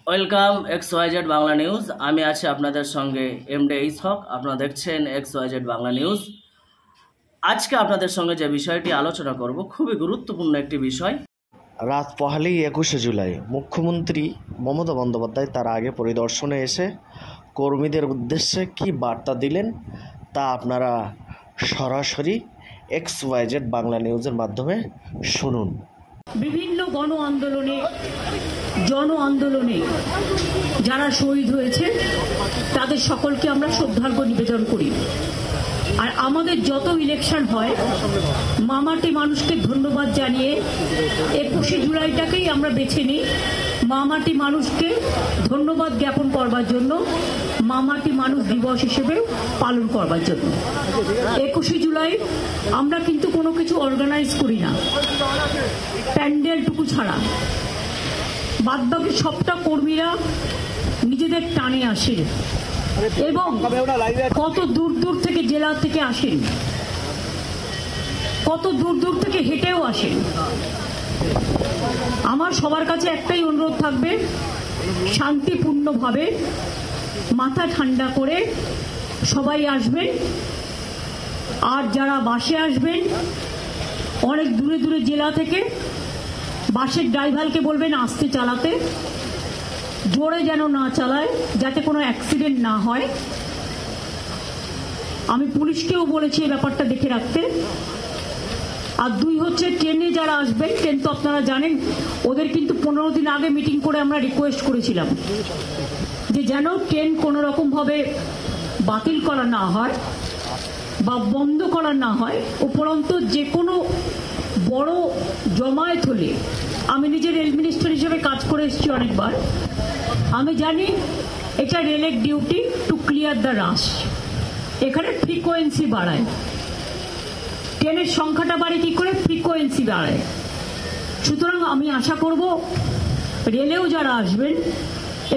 Welcome XYZ Bangla news. আমি আছি আপনাদের সঙ্গে এমডি ইসহক। আপনারা দেখছেন XYZ বাংলা নিউজ। আজকে আপনাদের সঙ্গে যে বিষয়টি আলোচনা করব খুবই গুরুত্বপূর্ণ একটি বিষয়। রাত পহেলি 21শে জুলাই মুখ্যমন্ত্রী মমতা বন্দ্যোপাধ্যায় তার আগে পরিদর্শনে এসে কর্মীদের উদ্দেশ্যে কি বার্তা দিলেন তা আপনারা সরাসরি XYZ বাংলা নিউজের মাধ্যমে শুনুন। বিভিন্ন গণ আন্দোলনে যারা শহীদ হয়েছে তাদের সকলকে আমরা শ্রদ্ধার্ঘ্য নিবেদন করি। আর আমাদের যত ইলেকশন হয় মামাটি মানুষকে ধন্যবাদ জানিয়ে 21শে জুলাইটাকেই আমরা বেছে নিই মামাটি মানুষকে ধন্যবাদ জ্ঞাপন করবার জন্য, মামাটি মানুষ দিবস হিসেবে পালন করবার জন্য। 21শে জুলাই আমরা কিন্তু কোনো কিছু অর্গানাইজ করি না, প্যান্ডেলটুকু ছাড়া। বাদবাকি সবটা কর্মীরা নিজেদের টানে আসেন এবং কত দূর দূর থেকে জেলা থেকে আসেন, কত দূর দূর থেকে হেঁটেও আসেন। আমার সবার কাছে একটাই অনুরোধ থাকবে, শান্তিপূর্ণভাবে মাথা ঠান্ডা করে সবাই আসবেন। আর যারা বাসে আসবেন অনেক দূরে দূরে জেলা থেকে, বাসের ড্রাইভারকে বলবেন আস্তে চালাতে, জোরে যেন না চালায়, যাতে কোনো অ্যাক্সিডেন্ট না হয়। আমি পুলিশকেও বলেছি এই ব্যাপারটা দেখে রাখতে। আর দুই হচ্ছে, ট্রেনে যারা আসবেন, ট্রেন তো আপনারা জানেন, ওদের কিন্তু 15 দিন আগে মিটিং করে আমরা রিকোয়েস্ট করেছিলাম যে যেন ট্রেন কোনো রকমভাবে বাতিল করা না হয় বা বন্ধ করা না হয়। উপরন্ত যে কোনো বড় জমায়েত হলে, আমি নিজে রেল মিনিস্টার হিসেবে কাজ করে এসেছি অনেকবার, আমি জানি এটা রেলের ডিউটি টু ক্লিয়ার দ্য রাশ। এখানে ফ্রিকোয়েন্সি বাড়ায়, ট্রেনের সংখ্যাটা বাড়ে কি করে, ফ্রিকোয়েন্সি বাড়ায়। সুতরাং আমি আশা করব রেলেও যারা আসবেন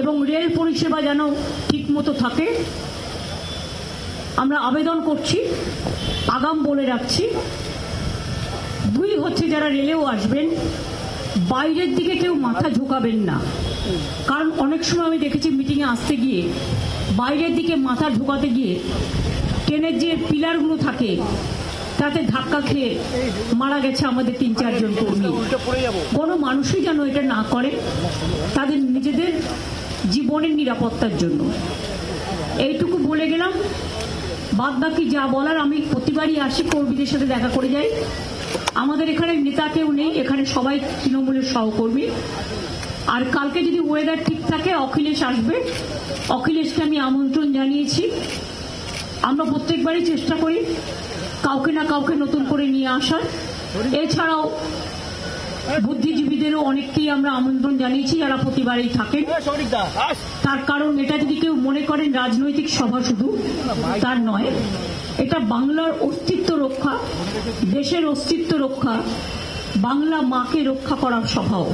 এবং রেল পরিষেবা যেন ঠিক মতো থাকে। আমরা আবেদন করছি, আগাম বলে রাখছি। দুই হচ্ছে, যারা রেলেও আসবেন বাইরের দিকে কেউ মাথা ঝোঁকাবেন না, কারণ অনেক সময় আমি দেখেছি মিটিংয়ে আসতে গিয়ে বাইরের দিকে মাথা ঝোঁকাতে গিয়ে ট্রেনের যে পিলারগুলো থাকে তাতে ধাক্কা খেয়ে মারা গেছে আমাদের 3-4 জন কর্মী। কোনো মানুষই যেন এটা না করে, তাদের নিজেদের জীবনের নিরাপত্তার জন্য। এইটুকু বলে গেলাম। বাদ বাকি যা বলার, আমি প্রতিবারই আসি, কর্মীদের সাথে দেখা করে যাই। আমাদের এখানে নেতা কেউ নেই, এখানে সবাই তৃণমূলের সহকর্মী। আর কালকে যদি ওয়েদার ঠিক থাকে অখিলেশ আসবে, অখিলেশকে আমি আমন্ত্রণ জানিয়েছি। আমরা প্রত্যেকবারই চেষ্টা করি কাউকে না কাউকে নতুন করে নিয়ে আসার। এছাড়াও বুদ্ধিজীবীদেরও অনেককেই আমরা আমন্ত্রণ জানিয়েছি যারা প্রতিবারই থাকেন। তার কারণ, এটা যদি কেউ মনে করেন রাজনৈতিক সভা, শুধু তার নয়, এটা বাংলার অস্তিত্ব রক্ষা, দেশের অস্তিত্ব রক্ষা, বাংলা মাকে রক্ষা করার সভাও।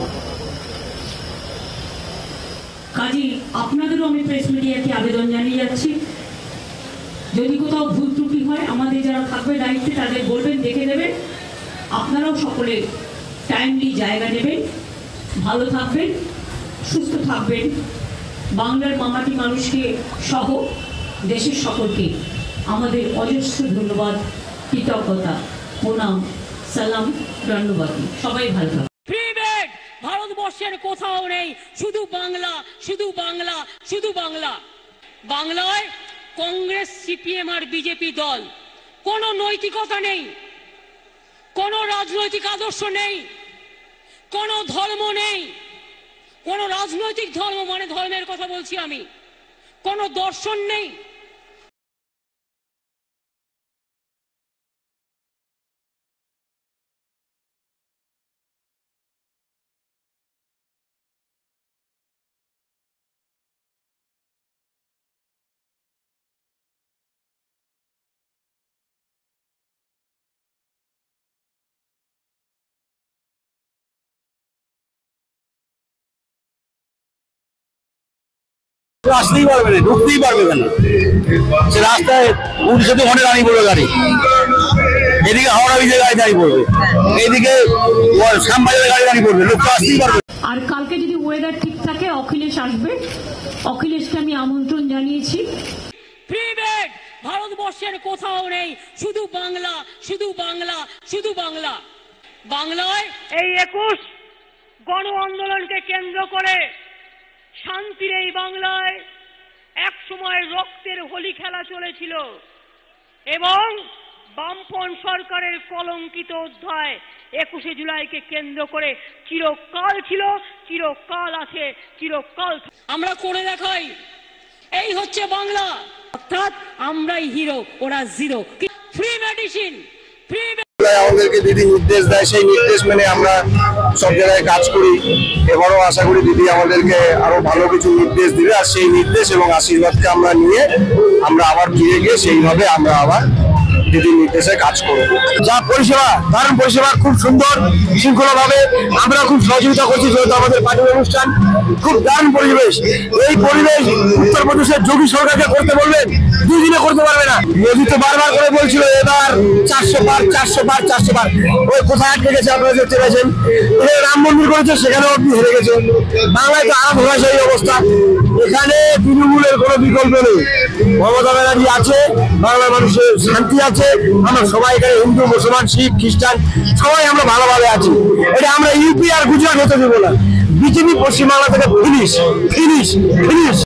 কাজী আপনাদেরও আমি প্রেস মিডিয়াকে আবেদন জানিয়ে যাচ্ছি, যদি কোথাও ভুল ত্রুটি হয় আমাদের যারা থাকবে দায়িত্বে তাদের বলবেন, দেখে দেবেন। আপনারাও সকলে টাইমলি জায়গা নেবেন, ভালো থাকবেন, সুস্থ থাকবেন। বাংলার মামাটি মানুষকে সহ দেশের সকলকে আমাদের অজস্র ধন্যবাদ, কৃতজ্ঞতা, প্রণাম, সালাম, ধন্যবাদ। সবাই ভালো থাকবেন। ভারতবর্ষের কোথাও নেই, শুধু বাংলা, শুধু বাংলা, শুধু বাংলা। বাংলায় কংগ্রেস, সিপিএম আর বিজেপি দল, কোনো নৈতিকতা নেই, কোনো রাজনৈতিক আদর্শ নেই, কোনো ধর্ম নেই, কোনো রাজনৈতিক ধর্ম মানে ধর্মের কথা বলছি আমি, কোনো দর্শন নেই। আসতেই পারবে না, ঢুকতেই পারবে না। সে রাস্তায় উঠছে তো অনেক দাঁড়িয়ে পড়বে গাড়ি, এদিকে হাওড়া ব্রিজে গাড়ি দাঁড়িয়ে পড়বে, এইদিকে শ্যামবাজারের গাড়ি দাঁড়িয়ে পড়বে, লোক তো আসতেই পারবে। আর কালকে যদি ওয়েদার ঠিক থাকে অখিলেশ আসবে, অখিলেশকে আমি আমন্ত্রণ জানিয়েছি। ফ্রি বেড ভারতবর্ষের কোথাও নেই, শুধু বাংলা, শুধু বাংলা, শুধু বাংলা। বাংলায় এই 21 গণ আন্দোলনকে কেন্দ্র করে শান্তির এই বাংলায় এক সময় রক্তের হোলি খেলা চলেছিল এবং বামপন সরকারের কলঙ্কিত অধ্যায় 21শে জুলাইকে কেন্দ্র করে চিরকাল ছিল, চিরকাল আছে, চিরকাল আমরা করে দেখাই। এই হচ্ছে বাংলা, অর্থাৎ আমরাই হিরো, ওরা জিরো। ফ্রি মেডিসিন, ফ্রি আমাদেরকে দিদি নির্দেশ দেয়, সেই নির্দেশ মেনে আমরা সব জায়গায় কাজ করি। এবারও আশা করি দিদি আমাদেরকে আরো ভালো কিছু নির্দেশ দিবে, আর সেই নির্দেশ এবং আশীর্বাদকে আমরা নিয়ে আমরা আবার ফিরে গিয়ে সেইভাবে আমরা আবার দিদির নির্দেশে কাজ করব। যা পরিষেবা, দারুণ পরিষেবা, খুব সুন্দর শৃঙ্খলা ভাবে আমরা খুব সহযোগিতা করছি। যেহেতু আমাদের পার্টির অনুষ্ঠান, খুব দারুণ পরিবেশ। এই পরিবেশ উত্তরপ্রদেশের যোগী সরকারকে করতে বলবেন, 2 দিনে করতে পারবে না। মোদী তো বারবার করে বলছিল এবার 400 পার, 400 পার, 400 পার। ওই কোথায় আটকে গেছে আপনারা দেখতে পেয়েছেন। রাম মন্দির করেছে, সেখানেও আপনি হেরে গেছেন। বাংলায় তো আরাম হওয়া সেই অবস্থা। এখানে তৃণমূলের কোনো বিকল্প নেই। মমতা ব্যানার্জি আছে, বাংলার মানুষের শান্তি আছে। আমরা সবাই এখানে হিন্দু, মুসলমান, শিখ, খ্রিস্টান সবাই আমরা ভালোভাবে আছি। এটা আমরা ইউপি আর গুজরাট হতে দেবো না। বিজেপি পশ্চিমবাংলা থেকে ফিনিশ, ফিনিশ, ফিনিশ।